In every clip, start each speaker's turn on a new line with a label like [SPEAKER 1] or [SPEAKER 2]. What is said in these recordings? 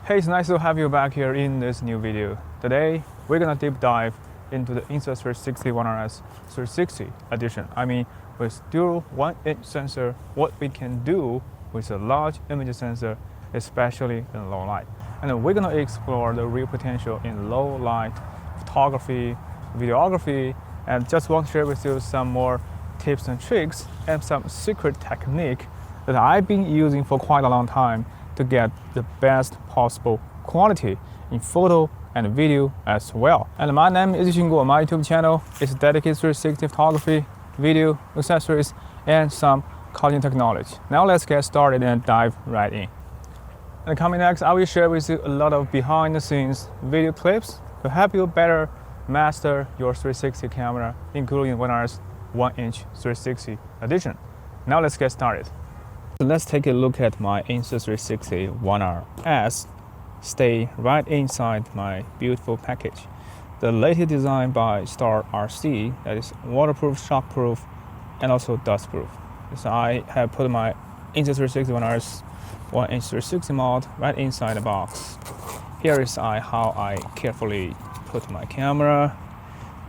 [SPEAKER 1] Hey, it's nice to have you back here in this new video. Today, we're gonna deep dive into the Insta360 One RS 360 edition. With dual 1-inch sensor, what we can do with a large image sensor, especially in low light. And we're gonna explore the real potential in low light photography, videography, and just want to share with you some more tips and tricks and some secret technique that I've been using for quite a long time to get the best possible quality in photo and video as well. And my name is Xinguo. My YouTube channel is dedicated to 360 photography, video, accessories, and some cutting technology. Now let's get started and dive right in. And coming next, I will share with you a lot of behind the scenes video clips to help you better master your 360 camera, including One RS 1-inch 360 edition. Now let's get started. Let's take a look at my Insta360 One RS. Stay right inside my beautiful package. The latest design by Star RC that is waterproof, shockproof, and also dustproof. So I have put my Insta360 One RS 1-inch 360 mod right inside the box. Here is how I carefully put my camera.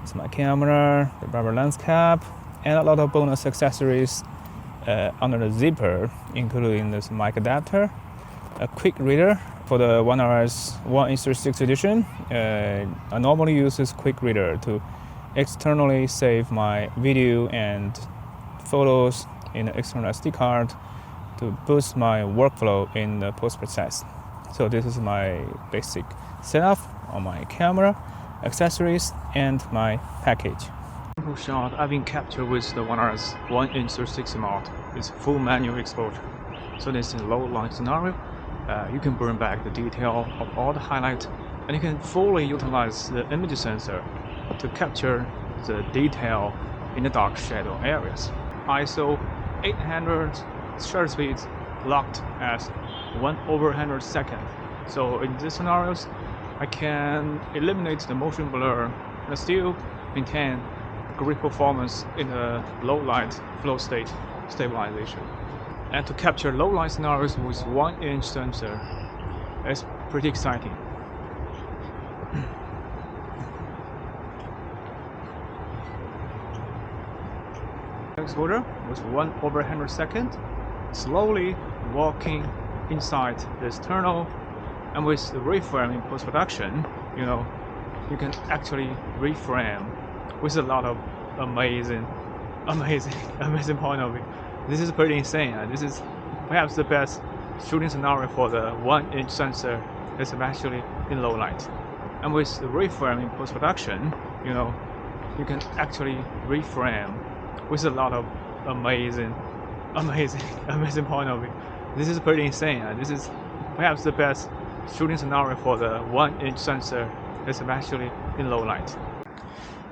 [SPEAKER 1] This is my camera, the rubber lens cap, and a lot of bonus accessories under the zipper, including this mic adapter, a quick reader for the One RS 1-inch 360 edition. I normally use this quick reader to externally save my video and photos in an external SD card to boost my workflow in the post-process. So this is my basic setup on my camera, accessories, and my package. Shot I've been captured with the One RS 1-inch 360 mod is full manual exposure. So this is a low light scenario. You can bring back the detail of all the highlights, and you can fully utilize the image sensor to capture the detail in the dark shadow areas. ISO 800 shutter speed locked at 1/100 second. So in these scenarios, I can eliminate the motion blur and still maintain great performance in the low light flow state stabilization. And to capture low light scenarios with 1-inch sensor is pretty exciting. Exposure with 1/100 second, slowly walking inside this tunnel, and with the reframe in post-production, you can actually reframe with a lot of amazing point of view. This is pretty insane. This is perhaps the best shooting scenario for the 1-inch sensor, especially in low light. And with the reframe in post-production, you can actually reframe with a lot of amazing point of view. This is pretty insane. This is perhaps the best shooting scenario for the 1-inch sensor, especially in low light.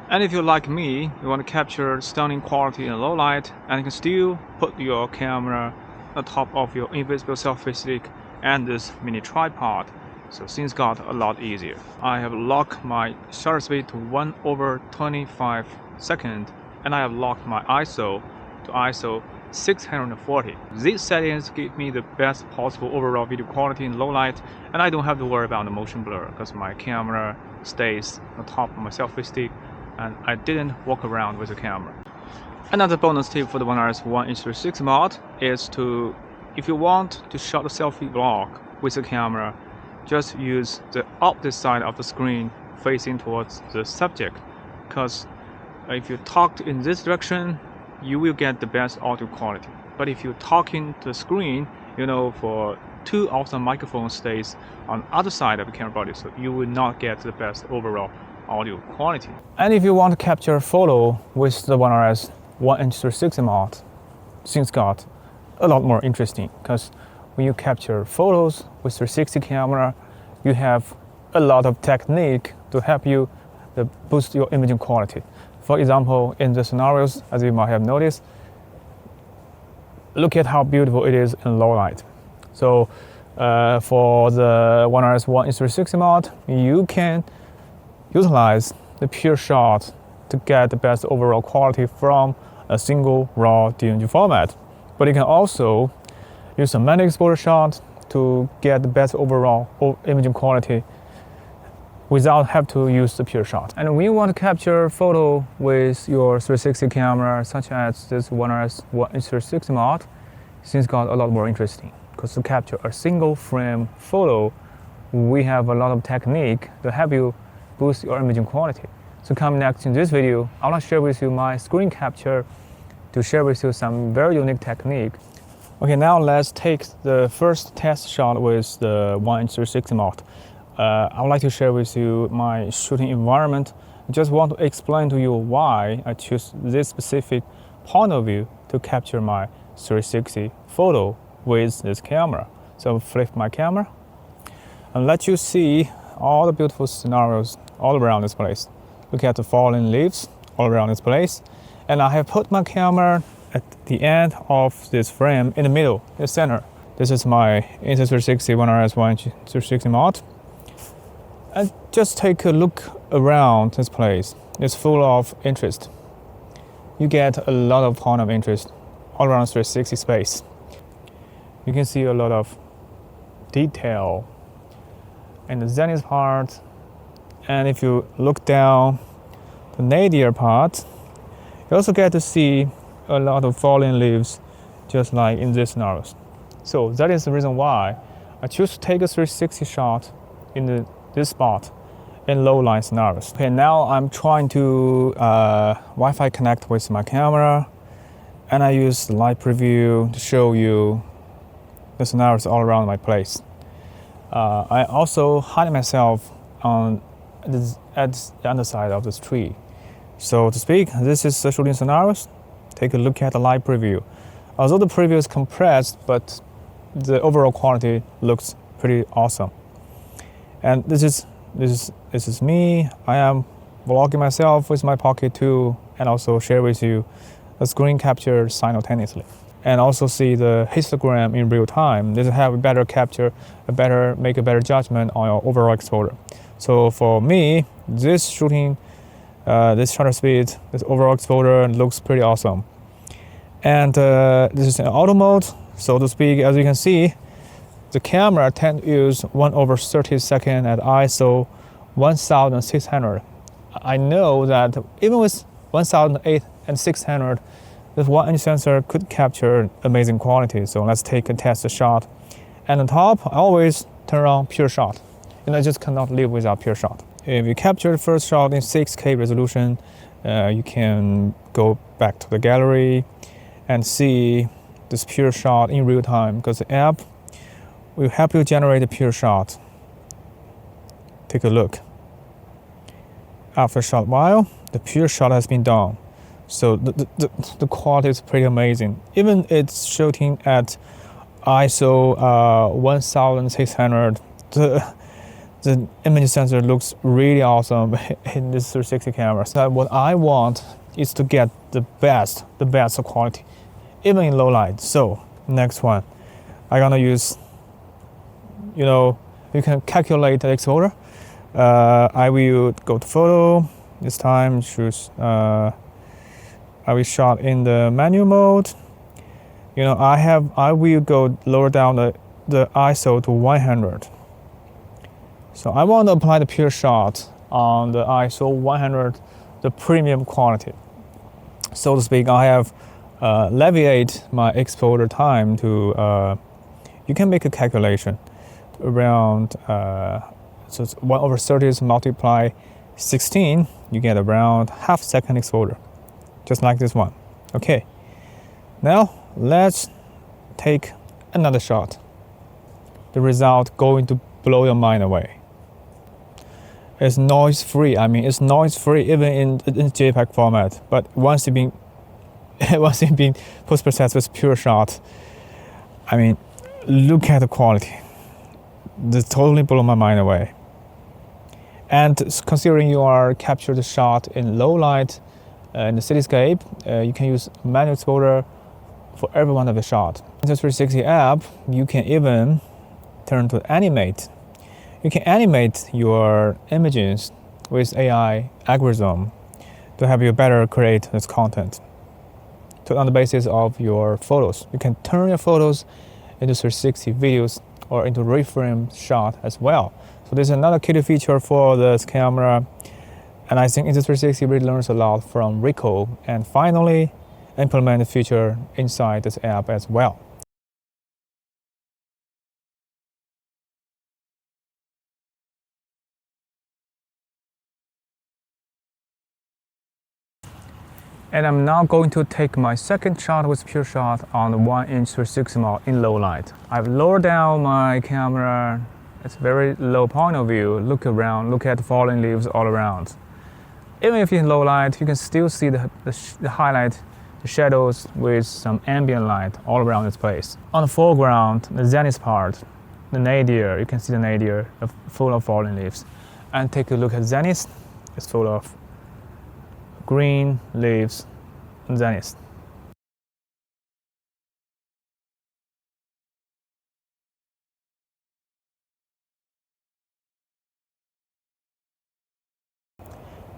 [SPEAKER 1] And if you're like me, you want to capture stunning quality in low light, and you can still put your camera on top of your invisible selfie stick and this mini tripod, so things got a lot easier. I have locked my shutter speed to 1/25 second, and I have locked my ISO to ISO 640. These settings give me the best possible overall video quality in low light, and I don't have to worry about the motion blur because my camera stays on top of my selfie stick and I didn't walk around with the camera. Another bonus tip for the One RS 1-inch 360 mod is if you want to shot a selfie vlog with the camera, just use the opposite side of the screen facing towards the subject, because if you talk in this direction, you will get the best audio quality. But if you talk in the screen, for two of the microphone stays on the other side of the camera body, so you will not get the best overall audio quality. And if you want to capture a photo with the One RS 1-inch 360 mod, things got a lot more interesting, because when you capture photos with 360 camera, you have a lot of technique to help you to boost your imaging quality. For example, in the scenarios, as you might have noticed, look at how beautiful it is in low light. So for the One RS 1-inch 360 mod, you can utilize the pure shot to get the best overall quality from a single raw DNG format. But you can also use a manual exposure shot to get the best overall imaging quality without have to use the pure shot. And when you want to capture photo with your 360 camera, such as this 1RS 360 mod, things got a lot more interesting. Because to capture a single frame photo, we have a lot of technique to help you boost your imaging quality. So coming next in this video, I want to share with you my screen capture to share with you some very unique technique. Okay, now let's take the first test shot with the 1:360 mod. I would like to share with you my shooting environment. I just want to explain to you why I choose this specific point of view to capture my 360 photo with this camera. So flip my camera and let you see all the beautiful scenarios all around this place. Look at the fallen leaves all around this place. And I have put my camera at the end of this frame in the middle, in the center. This is my Insta360 1RS 1:360 mod. And just take a look around this place. It's full of interest. You get a lot of point of interest all around 360 space. You can see a lot of detail in the zenith part. And if you look down the nadir part, you also get to see a lot of fallen leaves, just like in this scenarios. So that is the reason why I choose to take a 360 shot in this spot in low light scenarios. Okay, now I'm trying to Wi-Fi connect with my camera, and I use light preview to show you the scenarios all around my place. I also hide myself at the underside of this tree. So to speak, this is the shooting scenarios. Take a look at the live preview. Although the preview is compressed, but the overall quality looks pretty awesome. And this is me. I am vlogging myself with my Pocket 2 and also share with you the screen capture simultaneously. And also see the histogram in real time. This will have a better capture, make a better judgment on your overall exposure. So for me, this shooting, this shutter speed, this overall exposure looks pretty awesome. And this is an auto mode, so to speak. As you can see, the camera tends to use 1/32 at ISO 1600. I know that even with 1800 and 600, this 1-inch sensor could capture amazing quality. So let's take a test shot. And on top, I always turn on pure shot. And I just cannot live without pure shot. If you capture the first shot in 6K resolution, you can go back to the gallery and see this pure shot in real time, because the app will help you generate a pure shot. Take a look. After a short while, the pure shot has been done. So the quality is pretty amazing. Even it's shooting at ISO 1600, the image sensor looks really awesome in this 360 camera. So what I want is to get the best quality, even in low light. So next one, I'm gonna use, you can calculate the exposure. I will go to photo. This time choose, I will shot in the manual mode. I will go lower down the ISO to 100. So I want to apply the pure shot on the ISO 100, the premium quality. So to speak, I have alleviate my exposure time to, you can make a calculation around, so it's 1/30 multiply 16, you get around half-second exposure, just like this one. Okay, now let's take another shot. The result going to blow your mind away. It's noise-free. It's noise-free even in JPEG format. But once it's been post-processed with pure shot, look at the quality. This totally blew my mind away. And considering you are captured the shot in low light in the cityscape, you can use manual exposure for every one of the shot. In the 360 app, you can even turn to animate. You can animate your images with AI algorithm to help you better create this content. So on the basis of your photos, you can turn your photos into 360 videos or into reframe shot as well. So there's another key feature for this camera, and I think Insta360 really learns a lot from Ricoh and finally implement the feature inside this app as well. And I'm now going to take my second shot with pure shot on the 1-inch 360 mode in low light. I've lowered down my camera. It's very low point of view. Look around, look at the falling leaves all around. Even if in low light, you can still see the highlight, the shadows with some ambient light all around this place. On the foreground, the zenith part, the nadir, you can see the nadir full of falling leaves. And take a look at zenith, it's full of green leaves and zenith.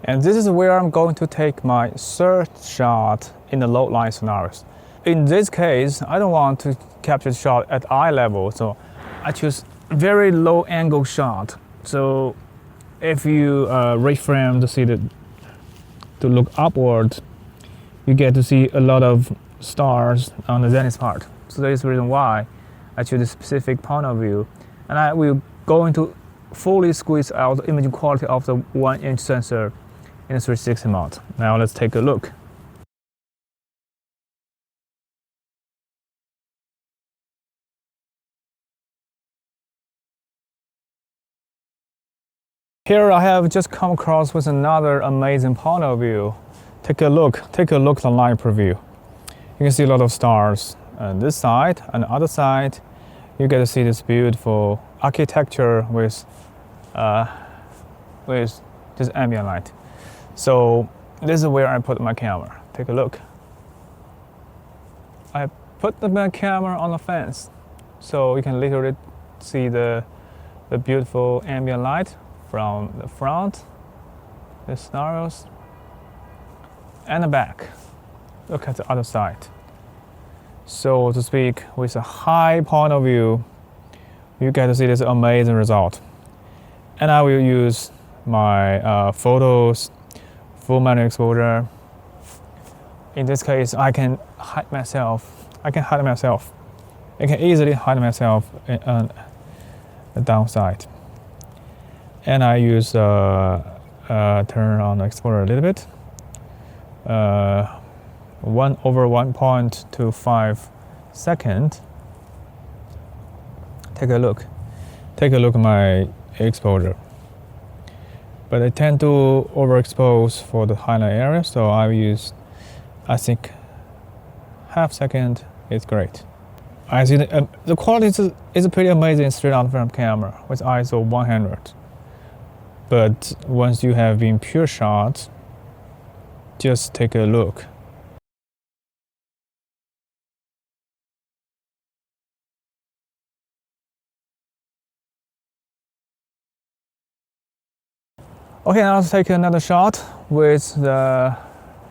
[SPEAKER 1] And this is where I'm going to take my third shot in the low light scenarios. In this case, I don't want to capture the shot at eye level, so I choose very low angle shot. So if you reframe to look upward, you get to see a lot of stars on the zenith part. So that is the reason why I choose a specific point of view. And I will going to fully squeeze out the image quality of the 1-inch sensor in the 360 mode. Now let's take a look. Here I have just come across with another amazing point of view. Take a look at the light preview. You can see a lot of stars on this side, and the other side, you get to see this beautiful architecture with this ambient light. So this is where I put my camera. Take a look. I put my camera on the fence, so you can literally see the beautiful ambient light from the front, the scenarios, and the back. Look at the other side. So to speak, with a high point of view, you get to see this amazing result. And I will use my photos, full manual exposure. In this case, I can hide myself. I can easily hide myself on the downside. And I use turn on the exposure a little bit. 1/1.25 second. Take a look at my exposure. But I tend to overexpose for the highlight area, so I use, I think, half second is great. I see the quality is pretty amazing straight on film camera with ISO 100. But once you have been pure shot, just take a look. Okay, now let's take another shot with the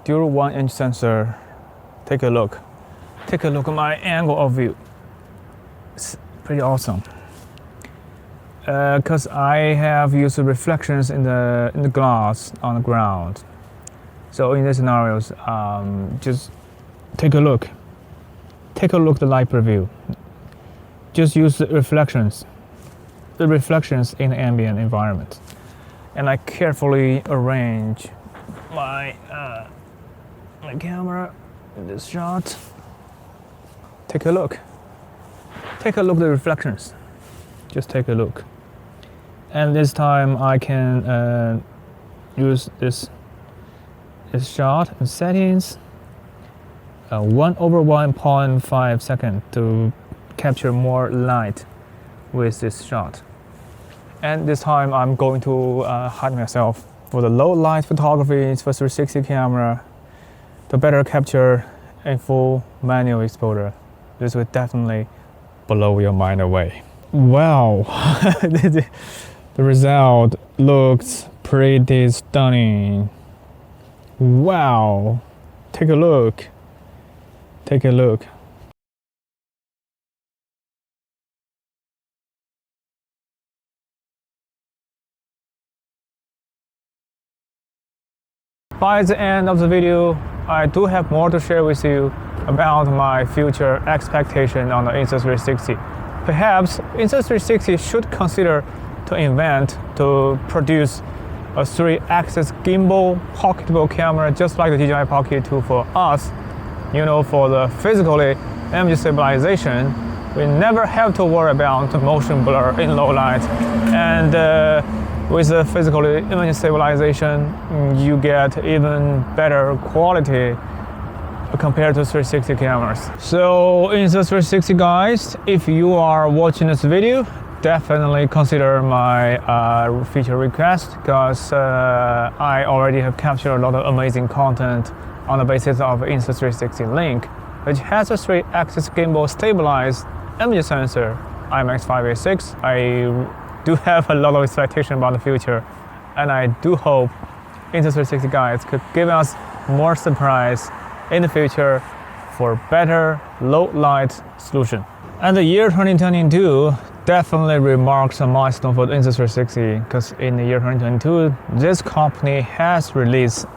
[SPEAKER 1] dual 1-inch sensor. Take a look at my angle of view. It's pretty awesome. Because I have used reflections in the glass on the ground. So in these scenarios, just take a look at the light preview. Just use the reflections in the ambient environment. And I carefully arrange my camera in this shot. Take a look at the reflections. Just take a look. And this time I can use this shot in settings, 1/1.5 second to capture more light with this shot. And this time I'm going to hide myself for the low light photography for 360 camera to better capture a full manual exposure. This will definitely blow your mind away. Wow, the result looks pretty stunning. Wow, take a look. By the end of the video, I do have more to share with you about my future expectation on the Insta360. Perhaps Insta360 should consider to produce a 3-axis gimbal pocketable camera just like the DJI Pocket 2 for us. You know, for the physically image stabilization, we never have to worry about motion blur in low light. And with the physical image stabilization, you get even better quality compared to 360 cameras. So Insta360 guys, if you are watching this video, definitely consider my feature request, because I already have captured a lot of amazing content on the basis of Insta360 Link, which has a 3-axis gimbal stabilized image sensor IMX586. I do have a lot of expectation about the future, and I do hope Insta360 guys could give us more surprise in the future for better low light solution. And the year 2022 definitely marks a milestone for the Insta360, because in the year 2022, this company has released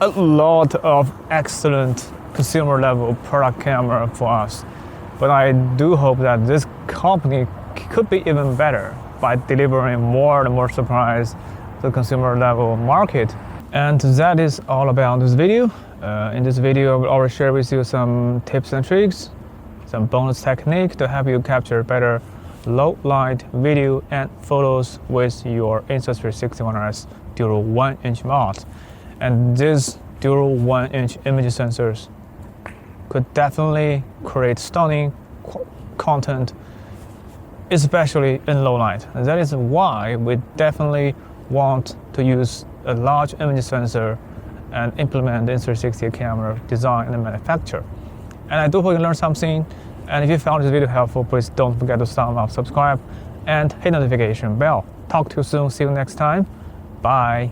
[SPEAKER 1] a lot of excellent consumer level product camera for us. But I do hope that this company could be even better by delivering more and more surprise to the consumer level market. And that is all about this video. In this video, I will already share with you some tips and tricks, some bonus technique to help you capture better low light video and photos with your Insta360 1RS dual 1-inch mount. And these dual 1-inch image sensors could definitely create stunning content, especially in low light. And that is why we definitely want to use a large image sensor and implement the Insta360 camera design and manufacture. And I do hope you learned something. And if you found this video helpful, please don't forget to thumbs up, subscribe, and hit notification bell. Talk to you soon. See you next time. Bye.